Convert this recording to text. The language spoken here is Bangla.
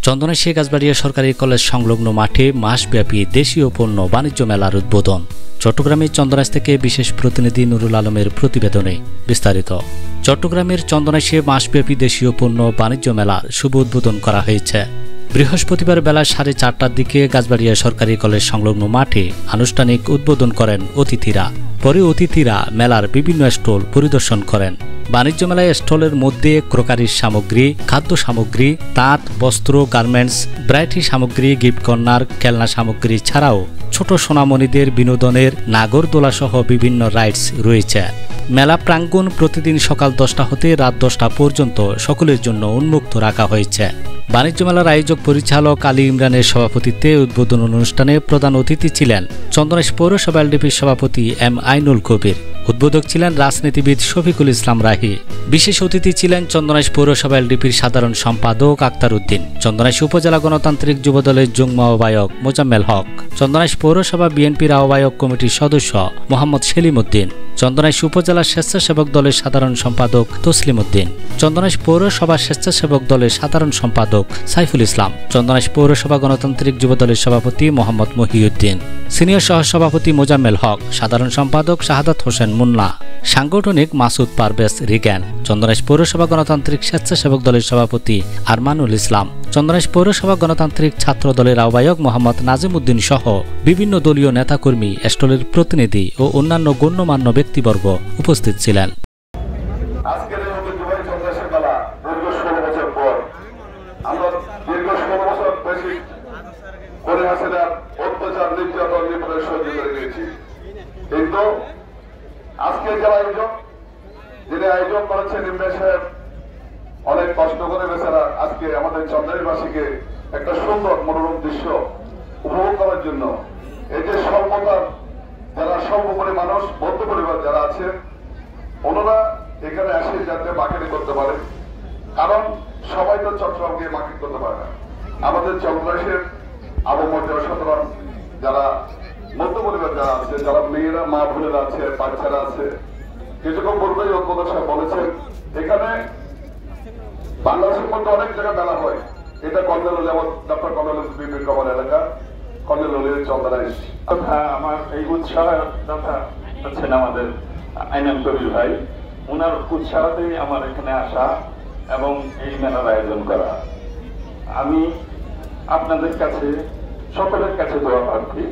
চন্দনাইশ গাছবাড়িয়া সরকারি কলেজ সংলগ্ন মাঠে মাসব্যাপী দেশীয় পণ্য বাণিজ্য মেলার উদ্বোধন। চট্টগ্রামের চন্দনাইশ থেকে বিশেষ প্রতিনিধি নুরুল আলমের প্রতিবেদনে বিস্তারিত। চট্টগ্রামের চন্দনাইশে মাসব্যাপী দেশীয় পণ্য বাণিজ্য মেলার শুভ উদ্বোধন করা হয়েছে। বৃহস্পতিবার বেলা 4:30টার দিকে গাছবাড়িয়া সরকারি কলেজ সংলগ্ন মাঠে আনুষ্ঠানিক উদ্বোধন করেন অতিথিরা। পরে অতিথিরা মেলার বিভিন্ন স্টল পরিদর্শন করেন। বাণিজ্য মেলায় স্টলের মধ্যে ক্রকারির সামগ্রী, খাদ্য সামগ্রী, তাঁত, বস্ত্র, গার্মেন্টস, ভ্যারাইটি সামগ্রী, গিফট কর্নার, খেলনা সামগ্রী ছাড়াও ছোট সোনামণিদের বিনোদনের নাগরদোলা সহ বিভিন্ন রাইডস রয়েছে। মেলা প্রাঙ্গণ প্রতিদিন সকাল 10টা হতে রাত 10টা পর্যন্ত সকলের জন্য উন্মুক্ত রাখা হয়েছে। বাণিজ্য মেলার আয়োজক পরিচালক আলী ইমরানের সভাপতিত্বে উদ্বোধন অনুষ্ঠানে প্রধান অতিথি ছিলেন চন্দনাইশ পৌরসভা এলডিপির সভাপতি এম আইনুল কবির। উদ্বোধক ছিলেন রাজনীতিবিদ শফিকুল ইসলাম রাহি। বিশেষ অতিথি ছিলেন চন্দনাইশ পৌরসভা এলডিপির সাধারণ সম্পাদক আক্তার উদ্দিন, চন্দনাইশ উপজেলা গণতান্ত্রিক যুবদলের যুগ্ম আহ্বায়ক মোজাম্মেল হক, চন্দনাইশ পৌরসভা বিএনপির আহ্বায়ক কমিটির সদস্য মোহাম্মদ সেলিম উদ্দিন, চন্দনাইশ উপজেলা স্বেচ্ছাসেবক দলের সাধারণ সম্পাদক তসলিম উদ্দিন, চন্দনাইশ পৌরসভা স্বেচ্ছাসেবক দলের সাধারণ সম্পাদক সাইফুল ইসলাম, চন্দনাইশ পৌরসভা গণতান্ত্রিক যুবদলের সভাপতি মোহাম্মদ মহিউদ্দিন, সিনিয়র সহসভাপতি মোজাম্মেল হক, সাধারণ সম্পাদক শাহাদাত হোসেন মুন্না, সাংগঠনিক মাসুদ পারভেজ রিগান, চন্দনাইশ পৌরসভা গণতান্ত্রিক স্বেচ্ছাসেবক দলের সভাপতি আরমানুল ইসলাম, চন্দনাইশ পৌরসভা গণতান্ত্রিক ছাত্র দলের আহ্বায়ক মোহাম্মদ নাজিম উদ্দিন সহ বিভিন্ন দলীয় নেতাকর্মী, স্টলের প্রতিনিধি ও অন্যান্য গণ্যমান্য ব্যক্তিবর্গ উপস্থিত ছিলেন। আজকে যারা যিনি আয়োজন করেছেন ইমরান সাহেব অনেক কষ্ট করে বেচারা আজকে আমাদের চন্দ্রাইশবাসীকে একটা সুন্দর মনোরম দৃশ্য উপভোগ করার জন্য এই যে সর্বতার যারা সর্বোপরি মানুষ বৌদ্ধ পরিবার যারা আছে ওনারা এখানে এসে যাতে মার্কেটিং করতে পারে, কারণ সবাই তো চট্টগ্রাম গিয়ে মার্কেট করতে পারে না। আমাদের চন্দ্রাইশের আবহাওয়া সাধারণ যারা মধ্য পরিবার যারা আছে, যারা মেয়েরা মা বোনেরা আছে, বাচ্চারা আছে, কিছুক্ষণ পূর্বেই উদ্বোধক সাহেব বলেছেন এখানে বাংলাদেশের মধ্যে অনেক জায়গায় মেলা হয়। এটা কর্নেল ডক্টর কর্নেল বিপিন কমল এলাকা, কর্নেল চন্দনাইশ। আমার এই উৎসাহ কথা হচ্ছেন আমাদের আইনাল কবির ভাই, ওনার উৎসাহতেই আমার এখানে আসা এবং এই মেলার আয়োজন করা। আমি আপনাদের কাছে সকলের কাছে দোয়া প্রার্থী